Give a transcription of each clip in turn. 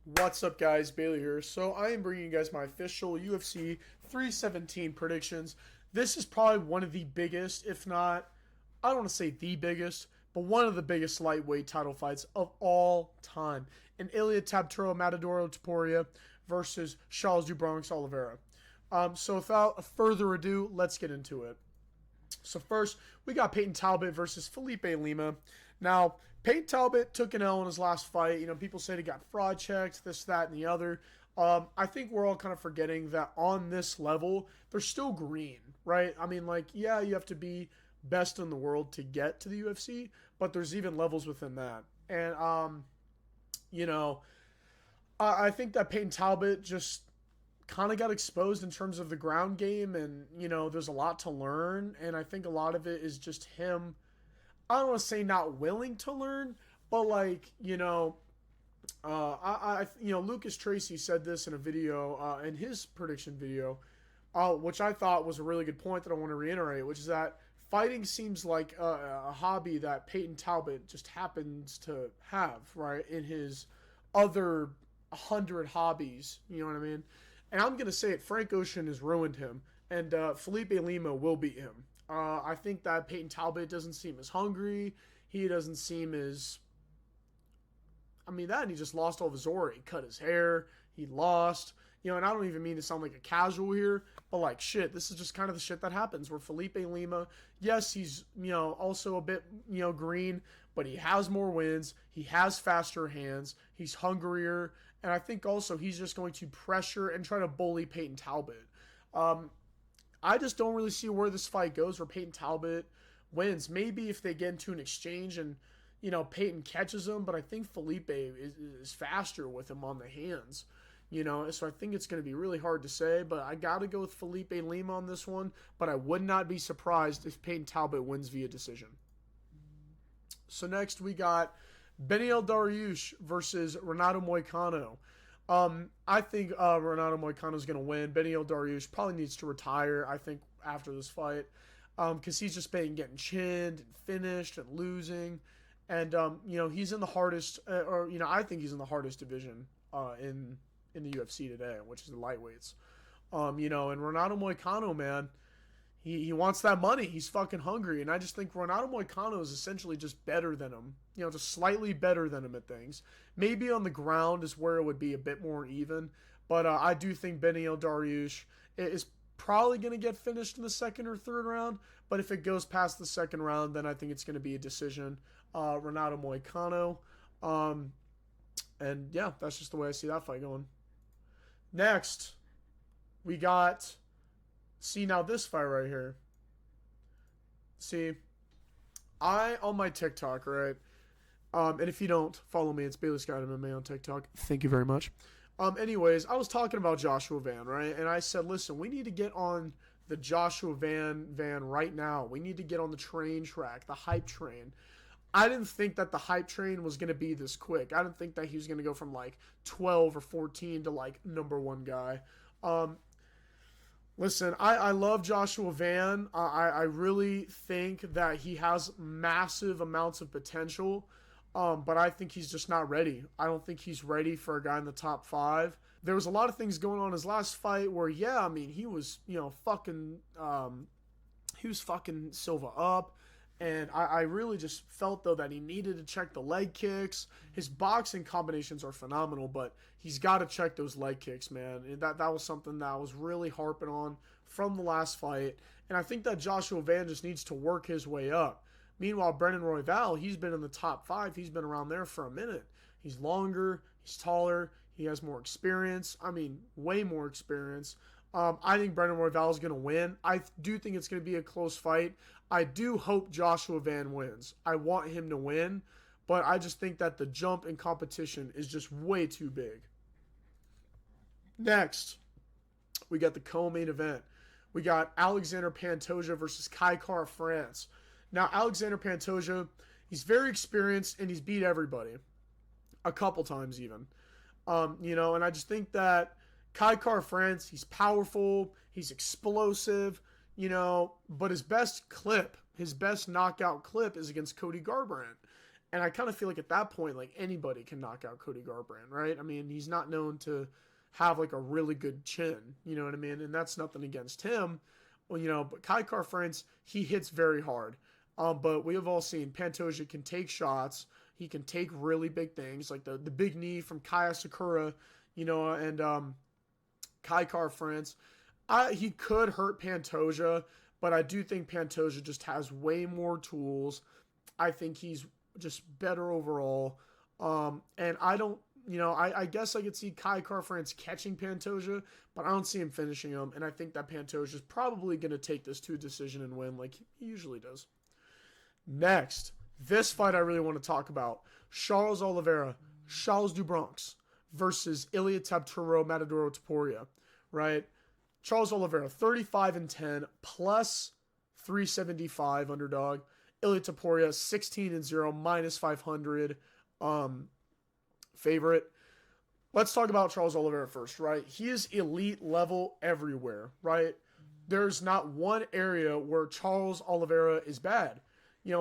What's up, guys? Bailey here. So I am bringing you guys my official UFC 317 predictions. This is probably one of the biggest, if not, I don't want to say the biggest, but one of the biggest lightweight title fights of all time. In Ilia Tabturo Matadoro Topuria versus Charles do Bronx Oliveira. So without further ado, let's get into it. So first, we got Peyton Talbot versus Felipe Lima. Now, Peyton Talbot took an L in his last fight. You know, people said he got fraud checked, this, that, and the other. I think we're all kind of forgetting that on this level, they're still green, right? I mean, like, yeah, you have to be best in the world to get to the UFC, but there's even levels within that. And, you know, I think that Peyton Talbot just kind of got exposed in terms of the ground game, and there's a lot to learn, and I think a lot of it is just him. I don't want to say not willing to learn, but like Lucas Tracy said this in a video, in his prediction video, which I thought was a really good point that I want to reiterate, which is that fighting seems like a hobby that Peyton Talbot just happens to have, right, in his other 100 hobbies, you know what I mean? And I'm going to say it, Frank Ocean has ruined him, and Felipe Lima will beat him. I think that Peyton Talbot doesn't seem as hungry. He doesn't seem as... I mean, that and he just lost all of his aura. He cut his hair. He lost. And I don't even mean to sound like a casual here, but like, shit, this is just kind of the shit that happens where Felipe Lima, yes, he's, also a bit, green, but he has more wins. He has faster hands. He's hungrier. And I think also he's just going to pressure and try to bully Peyton Talbot. I just don't really see where this fight goes where Peyton Talbot wins. Maybe if they get into an exchange and, Peyton catches him, but I think Felipe is faster with him on the hands. So I think it's going to be really hard to say, but I got to go with Felipe Lima on this one, but I would not be surprised if Peyton Talbot wins via decision. So next we got Beneil Dariush versus Renato Moicano. I think Renato Moicano is going to win. Beneil Dariush probably needs to retire, I think, after this fight, because he's just been getting chinned and finished and losing. And, he's in the hardest, I think he's in the hardest division in the UFC today, which is the lightweights. And Renato Moicano, man, he wants that money. He's fucking hungry. And I just think Renato Moicano is essentially just better than him, just slightly better than him at things. Maybe on the ground is where it would be a bit more even. But I do think Beneil Dariush is probably going to get finished in the second or third round. But if it goes past the second round, then I think it's going to be a decision. Renato Moicano. And yeah, that's just the way I see that fight going. Next, we got... See, now this fight right here. See, on my TikTok, right? And if you don't follow me, it's Bailey Scott MMA on TikTok. Thank you very much. Anyways, I was talking about Joshua Van, right? And I said, listen, we need to get on the Joshua Van right now. We need to get on the train track, the hype train. I didn't think that the hype train was going to be this quick. I didn't think that he was going to go from like 12 or 14 to like number one guy. Listen, I love Joshua Van. I really think that he has massive amounts of potential, but I think he's just not ready. I don't think he's ready for a guy in the top 5. There was a lot of things going on in his last fight where, yeah, I mean, he was, fucking Silva up. And I really just felt, though, that he needed to check the leg kicks. His boxing combinations are phenomenal, but he's got to check those leg kicks, man. That was something that I was really harping on from the last fight. And I think that Joshua Van just needs to work his way up. Meanwhile, Brendan Royval, he's been in the top 5. He's been around there for a minute. He's longer. He's taller. He has more experience. I mean, way more experience. I think Brendan Royval is going to win. I do think it's going to be a close fight. I do hope Joshua Van wins. I want him to win, but I just think that the jump in competition is just way too big. Next, we got the co-main event. We got Alexander Pantoja versus Kai Kara France. Now, Alexander Pantoja, he's very experienced and he's beat everybody. A couple times even. And I just think that Kai Kara France, he's powerful, he's explosive, but his best knockout clip is against Cody Garbrandt. And I kind of feel like at that point, like anybody can knock out Cody Garbrandt, right? I mean, he's not known to have like a really good chin, you know what I mean? And that's nothing against him, well, but Kai Car-France, he hits very hard. But we have all seen Pantoja can take shots. He can take really big things, like the big knee from Kaya Sakura, and Kai Car-France. He could hurt Pantoja, but I do think Pantoja just has way more tools. I think he's just better overall. And I don't, I guess I could see Kai Car-France catching Pantoja, but I don't see him finishing him. And I think that Pantoja is probably going to take this to a decision and win like he usually does. Next, this fight I really want to talk about. Charles Oliveira, Charles do Bronx versus Ilia Matador Topuria, right? Charles Oliveira, 35-10, plus 375 underdog. Ilia Topuria, 16-0, minus 500 favorite. Let's talk about Charles Oliveira first, right? He is elite level everywhere, right? There's not one area where Charles Oliveira is bad.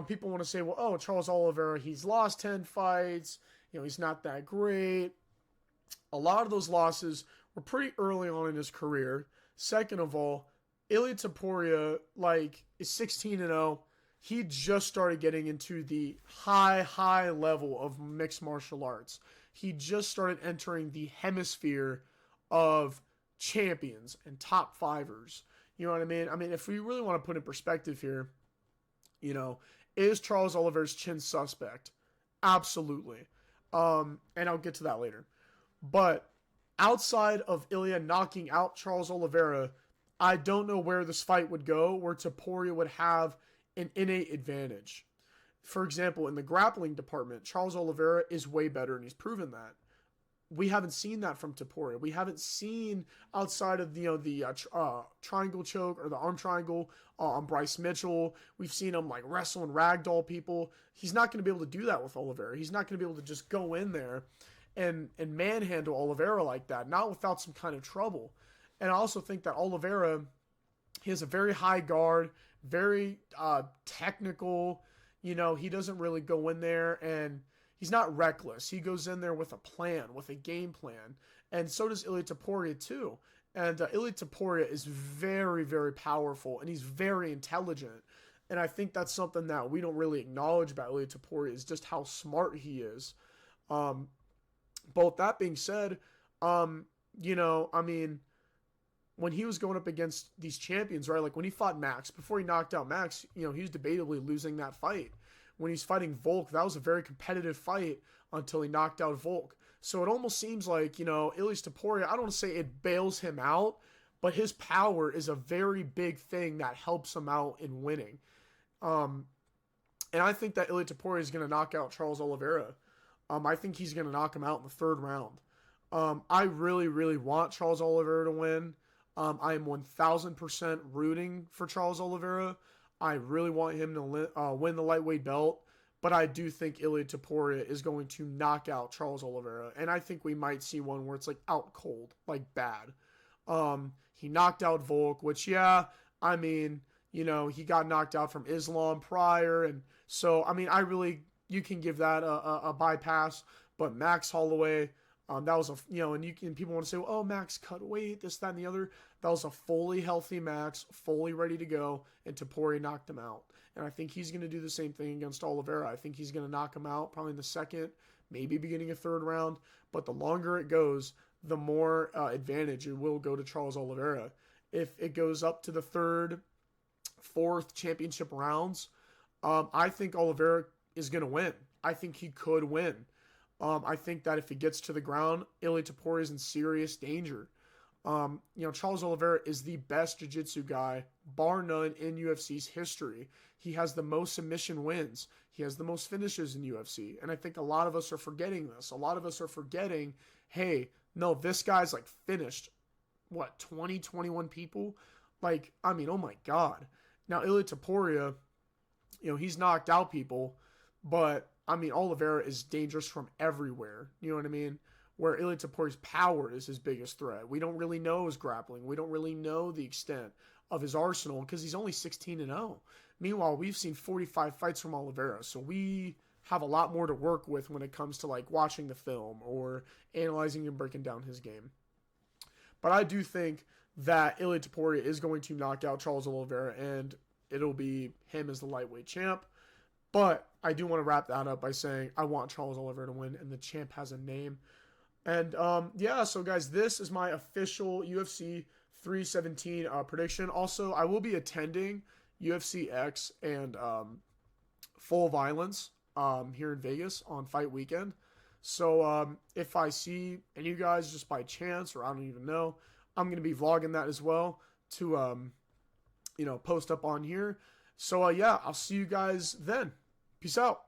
People want to say, well, oh, Charles Oliveira, he's lost 10 fights. He's not that great. A lot of those losses were pretty early on in his career. Second of all, Ilia Topuria, is 16-0. He just started getting into the high level of mixed martial arts. He just started entering the hemisphere of champions and top fivers. You know what I mean? I mean, if we really want to put in perspective here, is Charles Oliveira's chin suspect? Absolutely. And I'll get to that later. But outside of Ilia knocking out Charles Oliveira, I don't know where this fight would go where Topuria would have an innate advantage. For example, in the grappling department, Charles Oliveira is way better, and he's proven that. We haven't seen that from Topuria. We haven't seen outside of the triangle choke or the arm triangle on Bryce Mitchell. We've seen him wrestle and ragdoll people. He's not going to be able to do that with Oliveira. He's not going to be able to just go in there and manhandle Oliveira like that, not without some kind of trouble. And I also think that Oliveira, he has a very high guard, very technical. He doesn't really go in there and he's not reckless. He goes in there with a plan, with a game plan. And so does Ilia Topuria too. And Ilia Topuria is very, very powerful and he's very intelligent. And I think that's something that we don't really acknowledge about Ilia Topuria is just how smart he is. But with that being said, when he was going up against these champions, right? Like when he fought Max, before he knocked out Max, he was debatably losing that fight. When he's fighting Volk, that was a very competitive fight until he knocked out Volk. So it almost seems like, Ilia Topuria, I don't want to say it bails him out, but his power is a very big thing that helps him out in winning. And I think that Ilia Topuria is going to knock out Charles Oliveira. I think he's going to knock him out in the third round. I really, really want Charles Oliveira to win. I am 1,000% rooting for Charles Oliveira. I really want him to win the lightweight belt, but I do think Ilia Topuria is going to knock out Charles Oliveira, and I think we might see one where it's out cold, bad. He knocked out Volk, which, he got knocked out from Islam prior, and so, you can give that a bypass, but Max Holloway, that was and people want to say, well, oh, Max cut weight, this, that, and the other. That was a fully healthy Max, fully ready to go, and Topuria knocked him out. And I think he's going to do the same thing against Oliveira. I think he's going to knock him out probably in the second, maybe beginning of third round. But the longer it goes, the more advantage it will go to Charles Oliveira. If it goes up to the third, fourth championship rounds, I think Oliveira is going to win. I think he could win. I think that if he gets to the ground, Ilia Topuria is in serious danger. Charles Oliveira is the best jiu-jitsu guy, bar none, in UFC's history. He has the most submission wins. He has the most finishes in UFC. And I think a lot of us are forgetting this. A lot of us are forgetting, hey, no, this guy's finished, 20, 21 people? Oh my God. Now, Ilia Topuria, he's knocked out people, but Oliveira is dangerous from everywhere. You know what I mean? Where Ilia Topuria's power is his biggest threat. We don't really know his grappling. We don't really know the extent of his arsenal because he's only 16-0. Meanwhile, we've seen 45 fights from Oliveira, so we have a lot more to work with when it comes to like watching the film or analyzing and breaking down his game. But I do think that Ilia Topuria is going to knock out Charles Oliveira, and it'll be him as the lightweight champ. But I do want to wrap that up by saying I want Charles Oliveira to win, and the champ has a name. And yeah, so guys, this is my official UFC 317 prediction. Also, I will be attending UFC X and Full Violence here in Vegas on fight weekend. So if I see any of you guys just by chance, or I don't even know, I'm going to be vlogging that as well to, post up on here. So yeah, I'll see you guys then. Peace out.